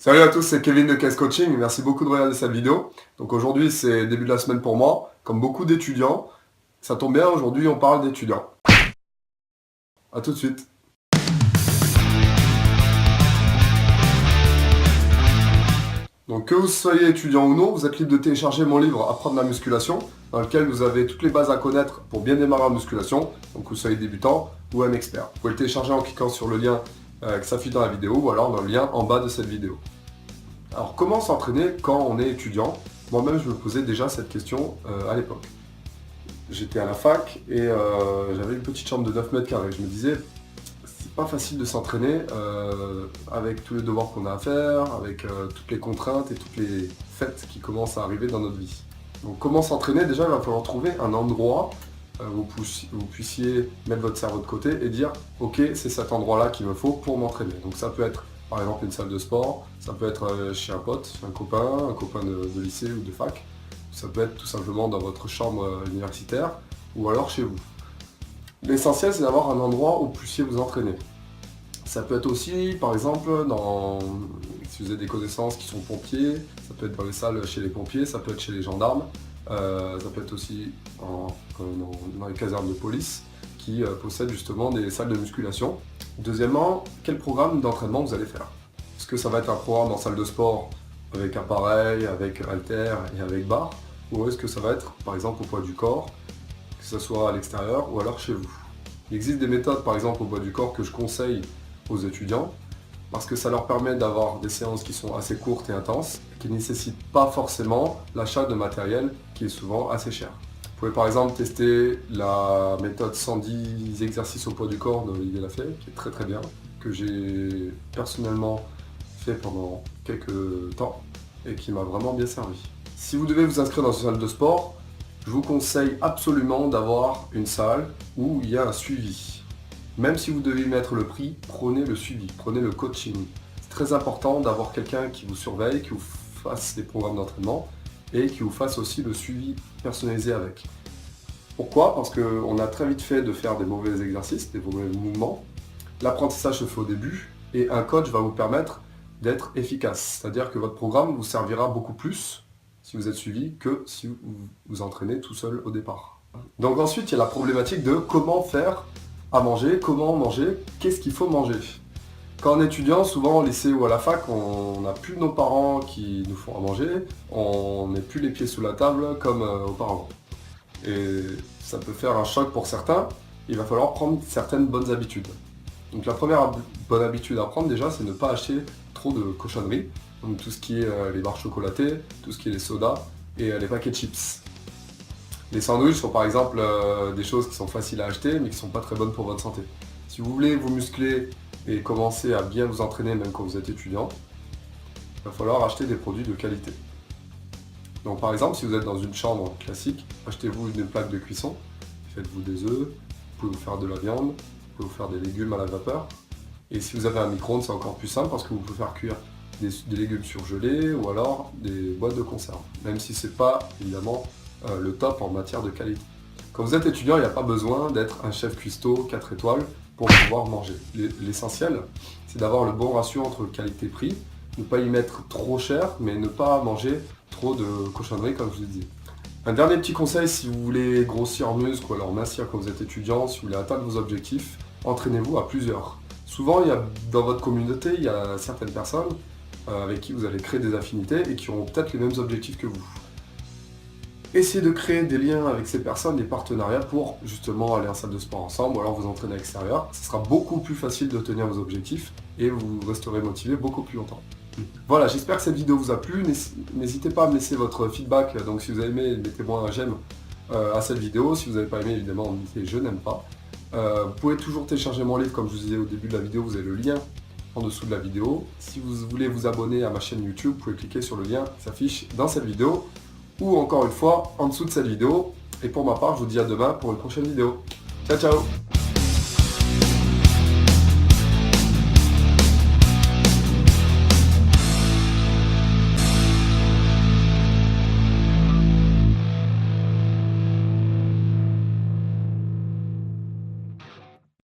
Salut à tous, c'est Kevin de Case Coaching, merci beaucoup de regarder cette vidéo. Donc aujourd'hui c'est début de la semaine pour moi, comme beaucoup d'étudiants. Ça tombe bien, aujourd'hui on parle d'étudiants. A tout de suite. Donc que vous soyez étudiant ou non, vous êtes libre de télécharger mon livre Apprendre la musculation, dans lequel vous avez toutes les bases à connaître pour bien démarrer en musculation, donc que vous soyez débutant ou un expert. Vous pouvez le télécharger en cliquant sur le lien qui s'affiche dans la vidéo ou alors dans le lien en bas de cette vidéo. Alors comment s'entraîner quand on est étudiant? Moi-même je me posais déjà cette question à l'époque. J'étais à la fac et j'avais une petite chambre de 9 mètres carrés. Je me disais, c'est pas facile de s'entraîner avec tous les devoirs qu'on a à faire, avec toutes les contraintes et toutes les fêtes qui commencent à arriver dans notre vie. Donc comment s'entraîner? Déjà il va falloir trouver un endroit où vous puissiez mettre votre cerveau de côté et dire ok, c'est cet endroit-là qu'il me faut pour m'entraîner. Donc ça peut être par exemple une salle de sport, ça peut être chez un pote, chez un copain de lycée ou de fac. Ça peut être tout simplement dans votre chambre universitaire ou alors chez vous. L'essentiel c'est d'avoir un endroit où vous puissiez vous entraîner. Ça peut être aussi par exemple si vous avez des connaissances qui sont pompiers, ça peut être dans les salles chez les pompiers, ça peut être chez les gendarmes, ça peut être aussi dans les casernes de police qui possèdent justement des salles de musculation. Deuxièmement, quel programme d'entraînement vous allez faire? Est-ce que ça va être un programme en salle de sport avec appareil, avec haltère et avec barre? Ou est-ce que ça va être par exemple au poids du corps, que ce soit à l'extérieur ou alors chez vous? Il existe des méthodes par exemple au poids du corps que je conseille aux étudiants parce que ça leur permet d'avoir des séances qui sont assez courtes et intenses, qui ne nécessitent pas forcément l'achat de matériel qui est souvent assez cher. Vous pouvez par exemple tester la méthode 110 exercices au poids du corps de Olivier Lafay, qui est très très bien, que j'ai personnellement fait pendant quelques temps et qui m'a vraiment bien servi. Si vous devez vous inscrire dans une salle de sport, je vous conseille absolument d'avoir une salle où il y a un suivi. Même si vous devez mettre le prix, prenez le suivi, prenez le coaching. C'est très important d'avoir quelqu'un qui vous surveille, qui vous fasse des programmes d'entraînement et qui vous fasse aussi le suivi personnalisé avec. Pourquoi? Parce qu'on a très vite fait de faire des mauvais exercices, des mauvais mouvements. L'apprentissage se fait au début et un coach va vous permettre d'être efficace. C'est-à-dire que votre programme vous servira beaucoup plus si vous êtes suivi que si vous vous entraînez tout seul au départ. Donc ensuite, il y a la problématique de comment faire à manger, comment manger, qu'est-ce qu'il faut manger. Quand on est étudiant, souvent au lycée ou à la fac, on n'a plus nos parents qui nous font à manger, on n'est plus les pieds sous la table comme auparavant. Et ça peut faire un choc pour certains, il va falloir prendre certaines bonnes habitudes. Donc la première bonne habitude à prendre déjà, c'est ne pas acheter trop de cochonneries. Donc tout ce qui est les barres chocolatées, tout ce qui est les sodas et les paquets de chips. Les sandwichs sont par exemple des choses qui sont faciles à acheter mais qui ne sont pas très bonnes pour votre santé. Si vous voulez vous muscler et commencer à bien vous entraîner même quand vous êtes étudiant, il va falloir acheter des produits de qualité. Donc par exemple, si vous êtes dans une chambre classique, achetez-vous une plaque de cuisson, faites-vous des œufs, vous pouvez vous faire de la viande, vous pouvez vous faire des légumes à la vapeur. Et si vous avez un micro-ondes, c'est encore plus simple parce que vous pouvez faire cuire des légumes surgelés ou alors des boîtes de conserve, même si c'est pas évidemment le top en matière de qualité. Quand vous êtes étudiant, il n'y a pas besoin d'être un chef cuistot 4 étoiles pour pouvoir manger. L'essentiel, c'est d'avoir le bon ratio entre qualité-prix, ne pas y mettre trop cher, mais ne pas manger trop de cochonneries comme je vous ai dit. Un dernier petit conseil, si vous voulez grossir en muscle ou alors mincir quand vous êtes étudiant, si vous voulez atteindre vos objectifs, entraînez-vous à plusieurs. Souvent, dans votre communauté, il y a certaines personnes avec qui vous allez créer des affinités et qui auront peut-être les mêmes objectifs que vous. Essayez de créer des liens avec ces personnes, des partenariats pour justement aller en salle de sport ensemble ou alors vous entraîner à l'extérieur. Ce sera beaucoup plus facile de tenir vos objectifs et vous resterez motivé beaucoup plus longtemps. Voilà, j'espère que cette vidéo vous a plu. N'hésitez pas à me laisser votre feedback. Donc si vous avez aimé, mettez-moi un j'aime à cette vidéo. Si vous n'avez pas aimé, évidemment, mettez je n'aime pas. Vous pouvez toujours télécharger mon livre, comme je vous disais au début de la vidéo, vous avez le lien en dessous de la vidéo. Si vous voulez vous abonner à ma chaîne YouTube, vous pouvez cliquer sur le lien qui s'affiche dans cette vidéo ou encore une fois en dessous de cette vidéo. Et pour ma part, je vous dis à demain pour une prochaine vidéo. Ciao ciao!